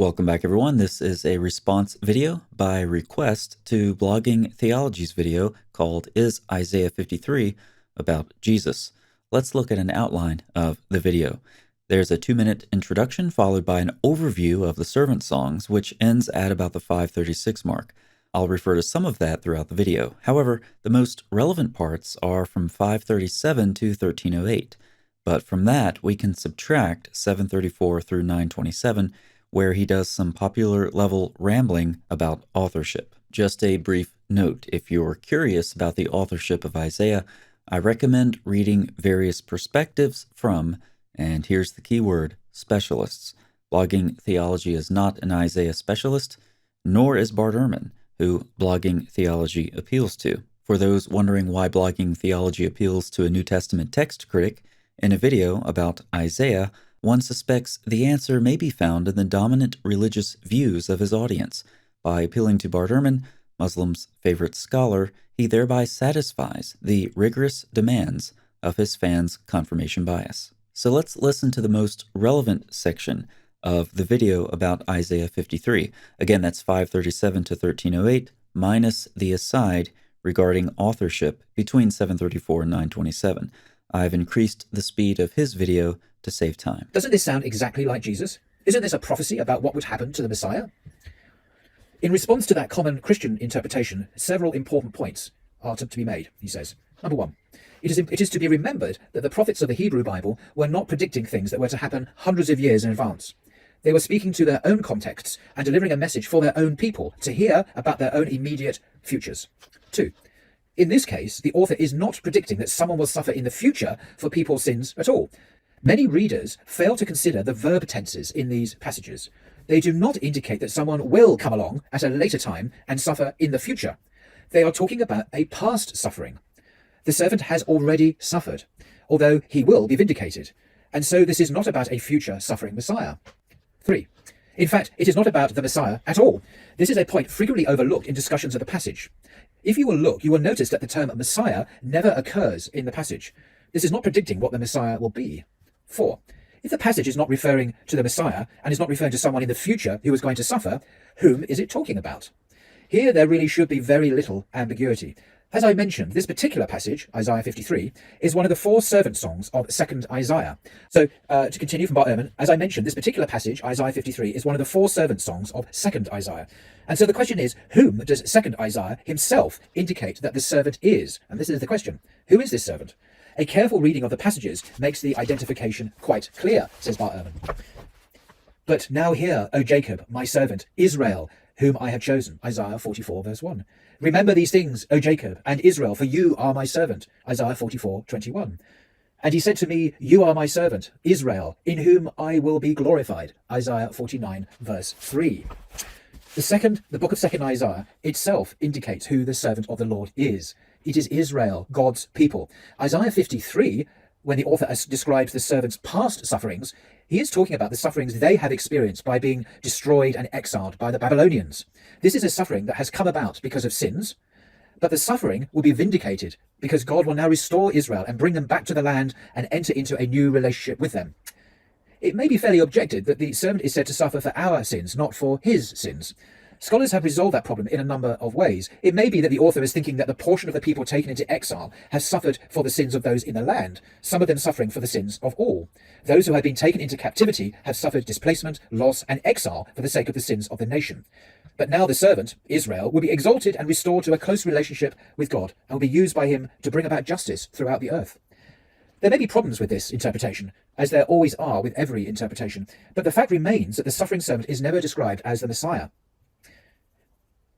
Welcome back, everyone. This is a response video by request to Blogging Theology's video called Is Isaiah 53 About Jesus? Let's look at an outline of the video. There's a 2-minute introduction followed by an overview of the servant songs, which ends at about the 5:36 mark. I'll refer to some of that throughout the video. However, the most relevant parts are from 5:37 to 13:08. But from that, we can subtract 7:34 through 9:27, where he does some popular level rambling about authorship. Just a brief note, if you're curious about the authorship of Isaiah, I recommend reading various perspectives from, and here's the key word, specialists. Blogging Theology is not an Isaiah specialist, nor is Bart Ehrman, who Blogging Theology appeals to. For those wondering why Blogging Theology appeals to a New Testament text critic, in a video about Isaiah, one suspects the answer may be found in the dominant religious views of his audience. By appealing to Bart Ehrman, Muslims' favorite scholar, he thereby satisfies the rigorous demands of his fans' confirmation bias. So let's listen to the most relevant section of the video about Isaiah 53. Again, that's 5:37 to 13:08, minus the aside regarding authorship between 7:34 and 9:27. I've increased the speed of his video to save time. Doesn't this sound exactly like Jesus? Isn't this a prophecy about what would happen to the Messiah? In response to that common Christian interpretation, several important points are to be made, he says. Number one, it is to be remembered that the prophets of the Hebrew Bible were not predicting things that were to happen hundreds of years in advance. They were speaking to their own contexts and delivering a message for their own people to hear about their own immediate futures. Two, in this case, the author is not predicting that someone will suffer in the future for people's sins at all. Many readers fail to consider the verb tenses in these passages. They do not indicate that someone will come along at a later time and suffer in the future. They are talking about a past suffering. The servant has already suffered, although he will be vindicated. And so this is not about a future suffering Messiah. 3. In fact, it is not about the Messiah at all. This is a point frequently overlooked in discussions of the passage. If you will look, you will notice that the term Messiah never occurs in the passage. This is not predicting what the Messiah will be. 4. If the passage is not referring to the Messiah and is not referring to someone in the future who is going to suffer, whom is it talking about? Here there really should be very little ambiguity. As I mentioned, this particular passage, Isaiah 53, is one of the 4 servant songs of 2nd Isaiah. So, to continue from Bart Ehrman, as I mentioned, this particular passage, Isaiah 53, is one of the 4 servant songs of 2nd Isaiah. And so the question is, whom does 2nd Isaiah himself indicate that the servant is? And this is the question. Who is this servant? A careful reading of the passages makes the identification quite clear, says Bart Ehrman. But now hear, O Jacob, my servant, Israel, whom I have chosen, Isaiah 44, verse 1. Remember these things, O Jacob, and Israel, for you are my servant, Isaiah 44, 21. And he said to me, you are my servant, Israel, in whom I will be glorified, Isaiah 49, verse 3. The book of 2nd Isaiah itself indicates who the servant of the Lord is. It is Israel, God's people. Isaiah 53, when the author describes the servant's past sufferings, he is talking about the sufferings they have experienced by being destroyed and exiled by the Babylonians. This is a suffering that has come about because of sins, but the suffering will be vindicated because God will now restore Israel and bring them back to the land and enter into a new relationship with them. It may be fairly objected that the servant is said to suffer for our sins, not for his sins. Scholars have resolved that problem in a number of ways. It may be that the author is thinking that the portion of the people taken into exile has suffered for the sins of those in the land, some of them suffering for the sins of all. Those who have been taken into captivity have suffered displacement, loss, and exile for the sake of the sins of the nation. But now the servant, Israel, will be exalted and restored to a close relationship with God and will be used by him to bring about justice throughout the earth. There may be problems with this interpretation, as there always are with every interpretation, but the fact remains that the suffering servant is never described as the Messiah.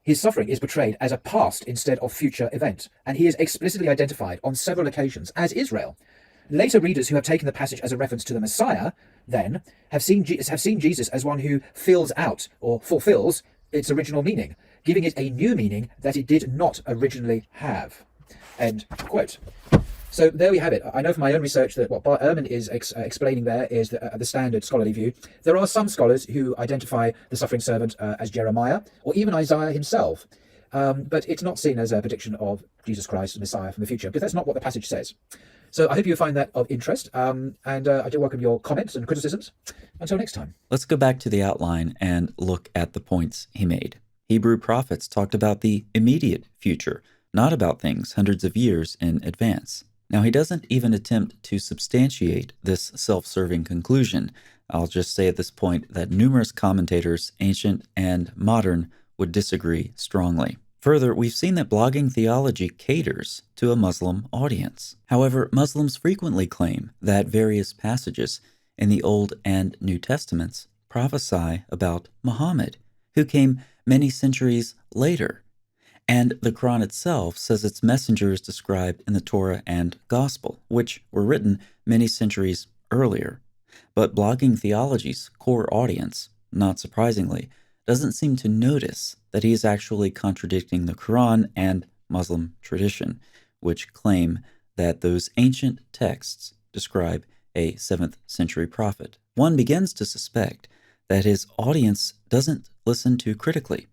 His suffering is portrayed as a past instead of future event, and he is explicitly identified on several occasions as Israel. Later readers who have taken the passage as a reference to the Messiah, then, have seen Jesus as one who fills out, or fulfills, its original meaning, giving it a new meaning that it did not originally have. End quote. So there we have it. I know from my own research that what Bart Ehrman is explaining there is the standard scholarly view. There are some scholars who identify the suffering servant as Jeremiah, or even Isaiah himself. But it's not seen as a prediction of Jesus Christ, the Messiah from the future, because that's not what the passage says. So I hope you find that of interest, and I do welcome your comments and criticisms. Until next time. Let's go back to the outline and look at the points he made. Hebrew prophets talked about the immediate future, not about things hundreds of years in advance. Now, he doesn't even attempt to substantiate this self-serving conclusion. I'll just say at this point that numerous commentators, ancient and modern, would disagree strongly. Further, we've seen that blogging theology caters to a Muslim audience. However, Muslims frequently claim that various passages in the Old and New Testaments prophesy about Muhammad, who came many centuries later. And the Quran itself says its messenger is described in the Torah and Gospel, which were written many centuries earlier. But blogging theology's core audience, not surprisingly, doesn't seem to notice that he is actually contradicting the Quran and Muslim tradition, which claim that those ancient texts describe a 7th century prophet. One begins to suspect that his audience doesn't listen too critically,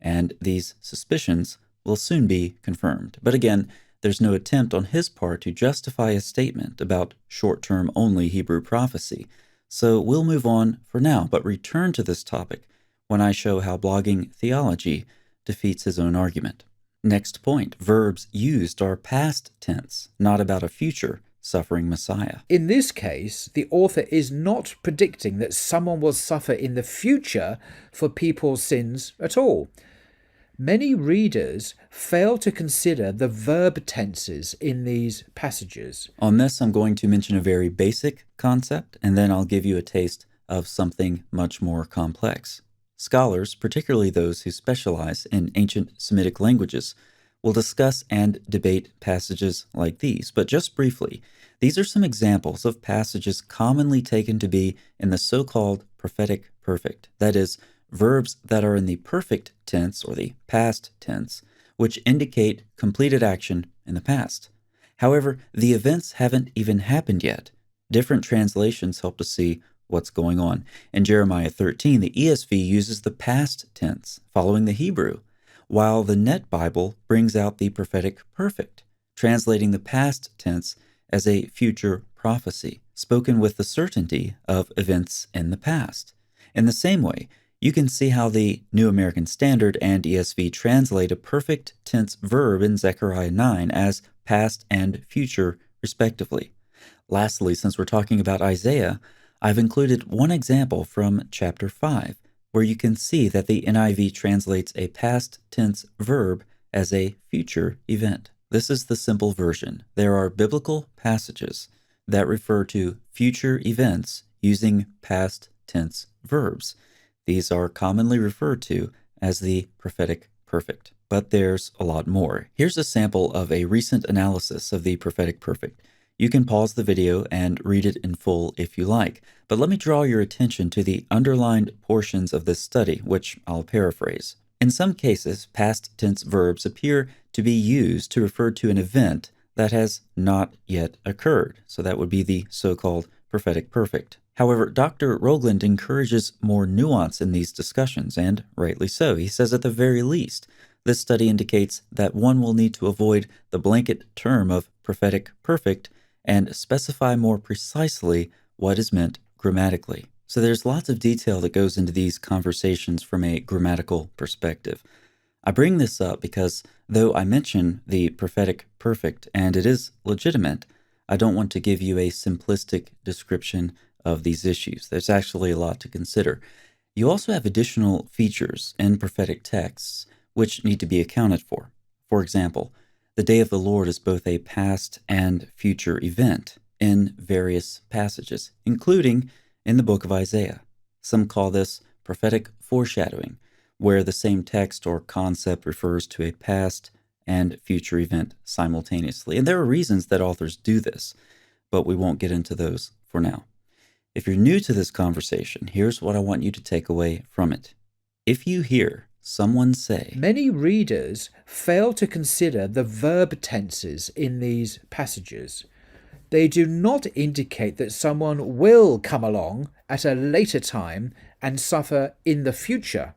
and these suspicions will soon be confirmed. But again, there's no attempt on his part to justify a statement about short-term only Hebrew prophecy. So we'll move on for now, but return to this topic when I show how blogging theology defeats his own argument. Next point, verbs used are past tense, not about a future suffering Messiah. In this case, the author is not predicting that someone will suffer in the future for people's sins at all. Many readers fail to consider the verb tenses in these passages. On this, I'm going to mention a very basic concept, and then I'll give you a taste of something much more complex. Scholars, particularly those who specialize in ancient Semitic languages, will discuss and debate passages like these, but just briefly, these are some examples of passages commonly taken to be in the so-called prophetic perfect, that is, verbs that are in the perfect tense or the past tense, which indicate completed action in the past. However, the events haven't even happened yet. Different translations help to see what's going on. In Jeremiah 13, the ESV uses the past tense, following the Hebrew, while the Net Bible brings out the prophetic perfect, translating the past tense as a future prophecy, spoken with the certainty of events in the past. In the same way, you can see how the New American Standard and ESV translate a perfect tense verb in Zechariah 9 as past and future, respectively. Lastly, since we're talking about Isaiah, I've included one example from chapter 5, where you can see that the NIV translates a past tense verb as a future event. This is the simple version. There are biblical passages that refer to future events using past tense verbs. These are commonly referred to as the prophetic perfect, but there's a lot more. Here's a sample of a recent analysis of the prophetic perfect. You can pause the video and read it in full if you like, but let me draw your attention to the underlined portions of this study, which I'll paraphrase. In some cases, past tense verbs appear to be used to refer to an event that has not yet occurred, so that would be the so-called prophetic perfect. However, Dr. Rogland encourages more nuance in these discussions, and rightly so. He says at the very least, this study indicates that one will need to avoid the blanket term of prophetic perfect and specify more precisely what is meant grammatically. So there's lots of detail that goes into these conversations from a grammatical perspective. I bring this up because though I mention the prophetic perfect and it is legitimate, I don't want to give you a simplistic description of these issues. There's actually a lot to consider. You also have additional features in prophetic texts which need to be accounted for. For example, the day of the Lord is both a past and future event in various passages, including in the book of Isaiah. Some call this prophetic foreshadowing, where the same text or concept refers to a past and future event simultaneously. And there are reasons that authors do this, but we won't get into those for now. If you're new to this conversation, here's what I want you to take away from it. If you hear someone say, many readers fail to consider the verb tenses in these passages. They do not indicate that someone will come along at a later time and suffer in the future.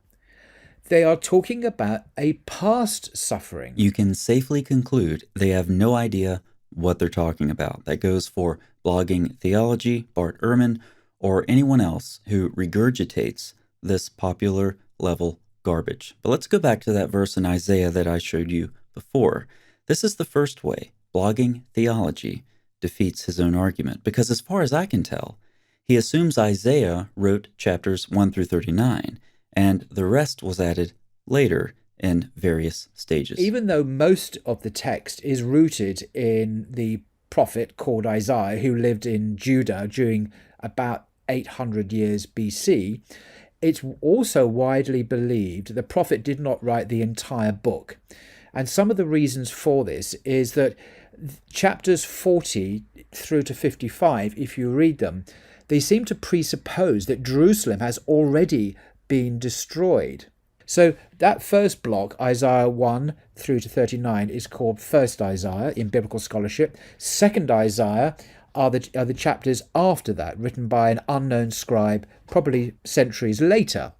They are talking about a past suffering. you can safely conclude they have no idea what they're talking about. That goes for Blogging Theology, Bart Ehrman, or anyone else who regurgitates this popular level garbage. But let's go back to that verse in Isaiah that I showed you before. This is the first way Blogging Theology defeats his own argument, because as far as I can tell, he assumes Isaiah wrote chapters 1 through 39, and the rest was added later in various stages. Even though most of the text is rooted in the prophet called Isaiah, who lived in Judah during about 800 years BC, it's also widely believed the prophet did not write the entire book. And some of the reasons for this is that chapters 40 through to 55, if you read them, they seem to presuppose that Jerusalem has already been destroyed. So that first block, Isaiah 1 through to 39, is called First Isaiah in biblical scholarship. Second Isaiah are the chapters after that, written by an unknown scribe, probably centuries later,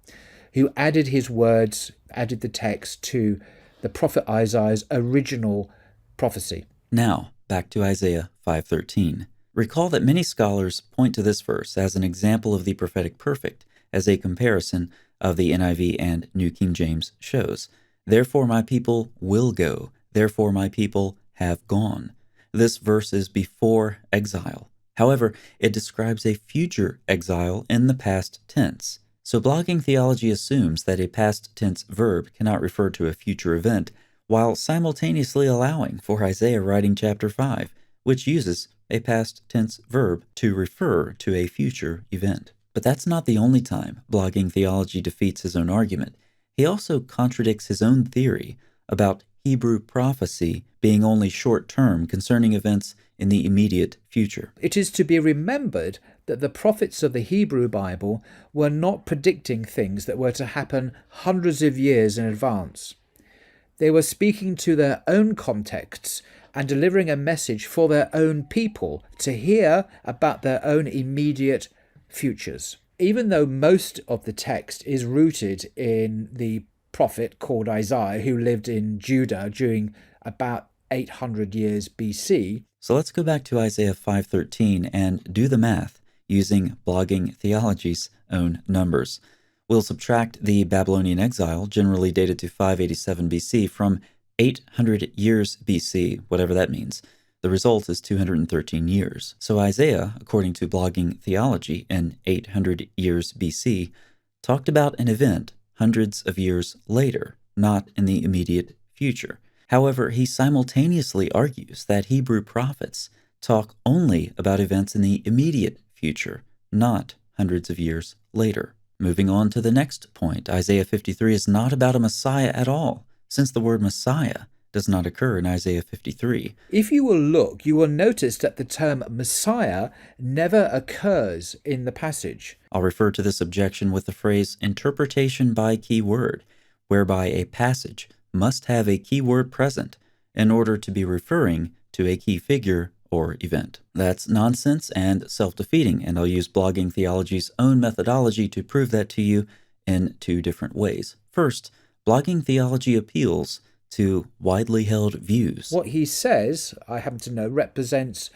who added his words, added the text to the prophet Isaiah's original prophecy. Now, back to Isaiah 5:13. Recall that many scholars point to this verse as an example of the prophetic perfect, as a comparison of the NIV and New King James shows. Therefore my people will go, therefore my people have gone. This verse is before exile. However, it describes a future exile in the past tense. So blogging theology assumes that a past tense verb cannot refer to a future event, while simultaneously allowing for Isaiah writing chapter 5, which uses a past tense verb to refer to a future event. But that's not the only time blogging theology defeats his own argument. He also contradicts his own theory about Hebrew prophecy being only short-term concerning events in the immediate future. It is to be remembered that the prophets of the Hebrew Bible were not predicting things that were to happen hundreds of years in advance. They were speaking to their own contexts and delivering a message for their own people to hear about their own immediate futures. Even though most of the text is rooted in the prophet called Isaiah, who lived in Judah during about 800 years BC. So let's go back to Isaiah 5:13 and do the math using blogging theology's own numbers. We'll subtract the Babylonian exile, generally dated to 587 BC, from 800 years BC, whatever that means. The result is 213 years. So Isaiah, according to blogging theology, in 800 years BC, talked about an event hundreds of years later, not in the immediate future. However, he simultaneously argues that Hebrew prophets talk only about events in the immediate future, not hundreds of years later. Moving on to the next point, Isaiah 53 is not about a Messiah at all, since the word Messiah does not occur in Isaiah 53. If you will look, you will notice that the term Messiah never occurs in the passage. I'll refer to this objection with the phrase interpretation by keyword, whereby a passage must have a keyword present in order to be referring to a key figure or event. That's nonsense and self-defeating, and I'll use blogging theology's own methodology to prove that to you in two different ways. First, blogging theology appeals to widely held views. What he says, I happen to know, represents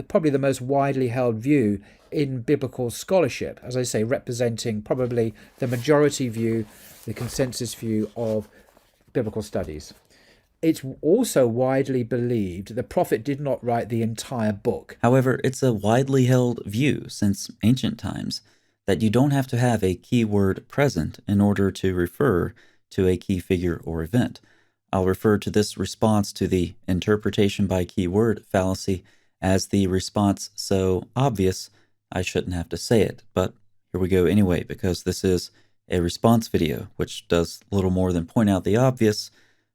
probably the most widely held view in biblical scholarship, as I say, representing probably the majority view, the consensus view of biblical studies. It's also widely believed the prophet did not write the entire book. However, it's a widely held view since ancient times that you don't have to have a key word present in order to refer to a key figure or event. I'll refer to this response to the interpretation by keyword fallacy as the response so obvious I shouldn't have to say it, but here we go anyway, because this is a response video, which does little more than point out the obvious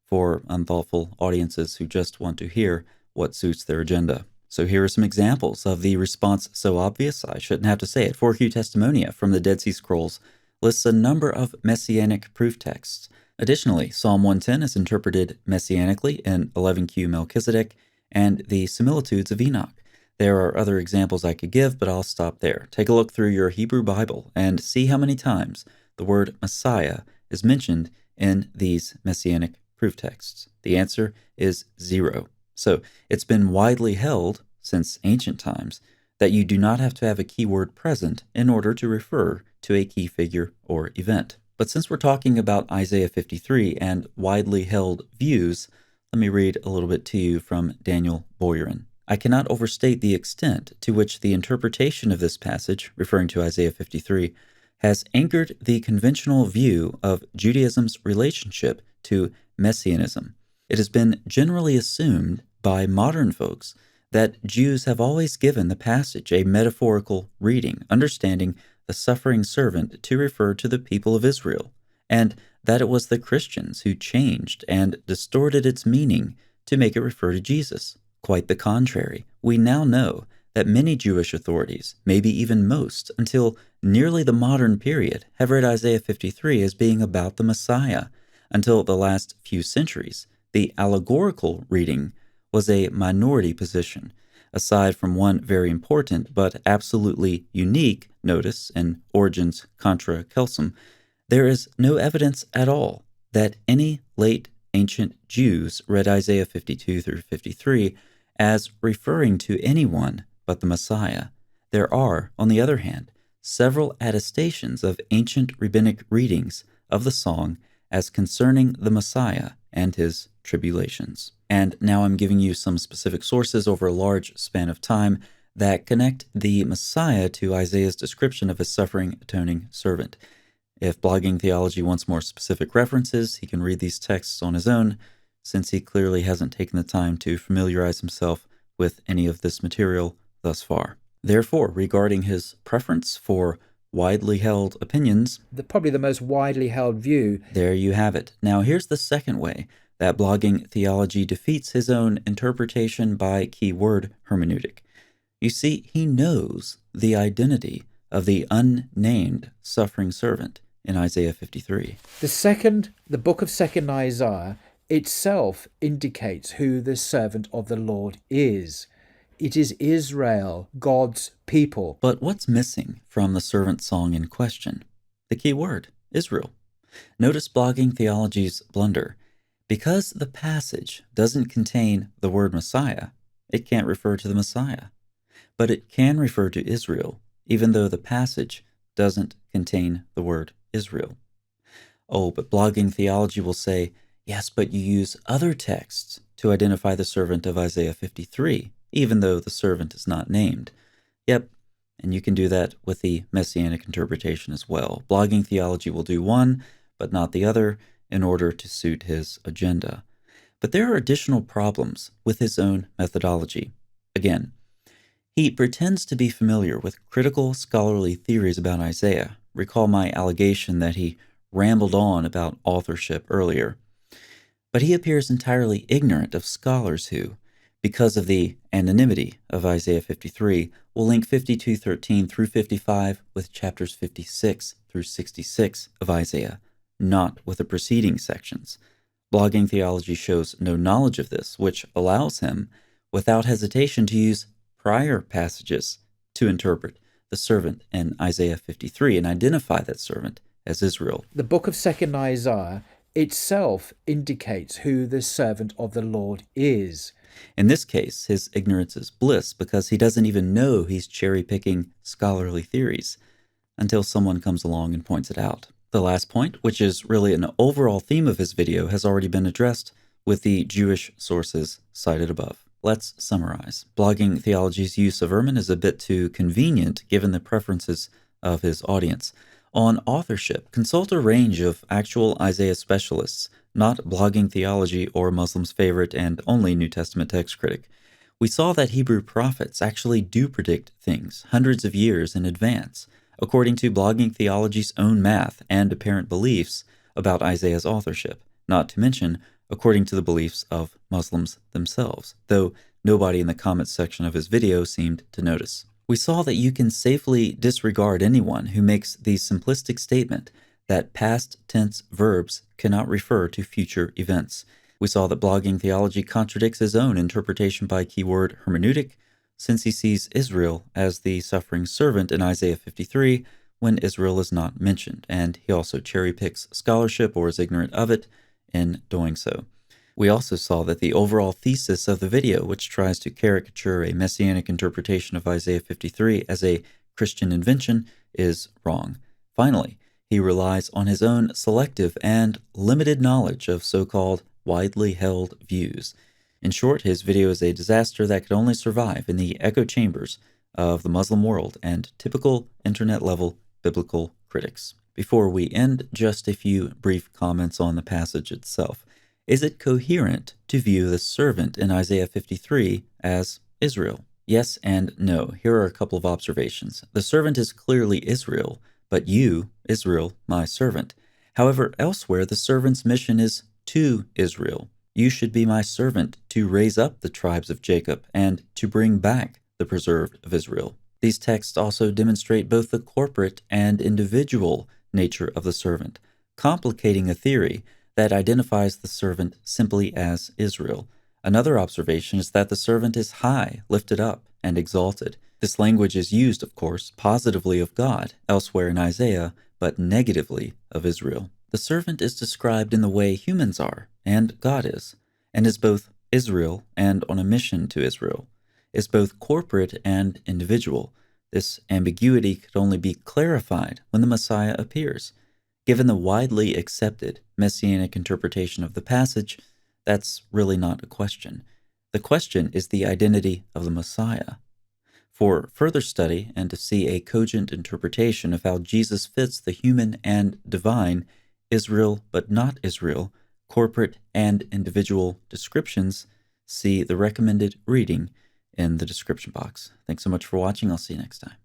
for unthoughtful audiences who just want to hear what suits their agenda. So here are some examples of the response so obvious I shouldn't have to say it. 4Q Testimonia from the Dead Sea Scrolls lists a number of Messianic proof texts. Additionally, Psalm 110 is interpreted messianically in 11Q Melchizedek and the similitudes of Enoch. There are other examples I could give, but I'll stop there. Take a look through your Hebrew Bible and see how many times the word Messiah is mentioned in these Messianic proof texts. The answer is 0. So it's been widely held since ancient times that you do not have to have a keyword present in order to refer to a key figure or event. But since we're talking about Isaiah 53 and widely held views, let me read a little bit to you from Daniel Boyarin. I cannot overstate the extent to which the interpretation of this passage, referring to Isaiah 53, has anchored the conventional view of Judaism's relationship to Messianism. It has been generally assumed by modern folks that Jews have always given the passage a metaphorical reading, understanding the suffering servant to refer to the people of Israel, and that it was the Christians who changed and distorted its meaning to make it refer to Jesus. Quite the contrary. We now know that many Jewish authorities, maybe even most, until nearly the modern period, have read Isaiah 53 as being about the Messiah. Until the last few centuries, the allegorical reading was a minority position. Aside from one very important but absolutely unique notice in Origen's Contra Celsum, there is no evidence at all that any late ancient Jews read Isaiah 52 through 53 as referring to anyone but the Messiah. There are, on the other hand, several attestations of ancient rabbinic readings of the song as concerning the Messiah and his tribulations. And now I'm giving you some specific sources over a large span of time that connect the Messiah to Isaiah's description of his suffering, atoning servant. If Blogging Theology wants more specific references, he can read these texts on his own, since he clearly hasn't taken the time to familiarize himself with any of this material thus far. Therefore, regarding his preference for widely held opinions, Probably the most widely held view. There you have it. Now here's the second way that Blogging Theology defeats his own interpretation by keyword hermeneutic. You see, he knows the identity of the unnamed suffering servant in Isaiah 53. The book of 2nd Isaiah itself indicates who the servant of the Lord is. It is Israel, God's people. But what's missing from the servant song in question? The key word, Israel. Notice Blogging Theology's blunder. Because the passage doesn't contain the word Messiah, it can't refer to the Messiah. But it can refer to Israel, even though the passage doesn't contain the word Israel. Oh, but Blogging Theology will say, yes, but you use other texts to identify the servant of Isaiah 53, even though the servant is not named. Yep, and you can do that with the Messianic interpretation as well. Blogging Theology will do one, but not the other, in order to suit his agenda. But there are additional problems with his own methodology. Again, he pretends to be familiar with critical scholarly theories about Isaiah. Recall my allegation that he rambled on about authorship earlier. But he appears entirely ignorant of scholars who, because of the anonymity of Isaiah 53, will link 52:13 through 55 with chapters 56 through 66 of Isaiah, not with the preceding sections. Blogging Theology shows no knowledge of this, which allows him, without hesitation, to use prior passages to interpret the servant in Isaiah 53 and identify that servant as Israel. The book of 2nd Isaiah itself indicates who the servant of the Lord is. In this case, his ignorance is bliss because he doesn't even know he's cherry-picking scholarly theories until someone comes along and points it out. The last point, which is really an overall theme of his video, has already been addressed with the Jewish sources cited above. Let's summarize. Blogging Theology's use of Ehrman is a bit too convenient given the preferences of his audience. On authorship, consult a range of actual Isaiah specialists, not Blogging Theology or Muslims' favorite and only New Testament text critic. We saw that Hebrew prophets actually do predict things hundreds of years in advance, according to Blogging Theology's own math and apparent beliefs about Isaiah's authorship, not to mention according to the beliefs of Muslims themselves, though nobody in the comments section of his video seemed to notice. We saw that you can safely disregard anyone who makes the simplistic statement that past tense verbs cannot refer to future events. We saw that Blogging Theology contradicts his own interpretation by keyword hermeneutic, since he sees Israel as the suffering servant in Isaiah 53 when Israel is not mentioned, and he also cherry-picks scholarship or is ignorant of it in doing so. We also saw that the overall thesis of the video, which tries to caricature a Messianic interpretation of Isaiah 53 as a Christian invention, is wrong. Finally, he relies on his own selective and limited knowledge of so-called widely held views. In short, his video is a disaster that could only survive in the echo chambers of the Muslim world and typical internet-level biblical critics. Before we end, just a few brief comments on the passage itself. Is it coherent to view the servant in Isaiah 53 as Israel? Yes and no. Here are a couple of observations. The servant is clearly Israel, but you, Israel, my servant. However, elsewhere, the servant's mission is to Israel. You should be my servant to raise up the tribes of Jacob and to bring back the preserved of Israel. These texts also demonstrate both the corporate and individual nature of the servant, complicating a theory that identifies the servant simply as Israel. Another observation is that the servant is high, lifted up, and exalted. This language is used, of course, positively of God elsewhere in Isaiah, but negatively of Israel. The servant is described in the way humans are, and God is, and is both Israel and on a mission to Israel, is both corporate and individual. This ambiguity could only be clarified when the Messiah appears. Given the widely accepted Messianic interpretation of the passage, that's really not a question. The question is the identity of the Messiah. For further study and to see a cogent interpretation of how Jesus fits the human and divine, Israel but not Israel, corporate and individual descriptions, see the recommended reading in the description box. Thanks so much for watching. I'll see you next time.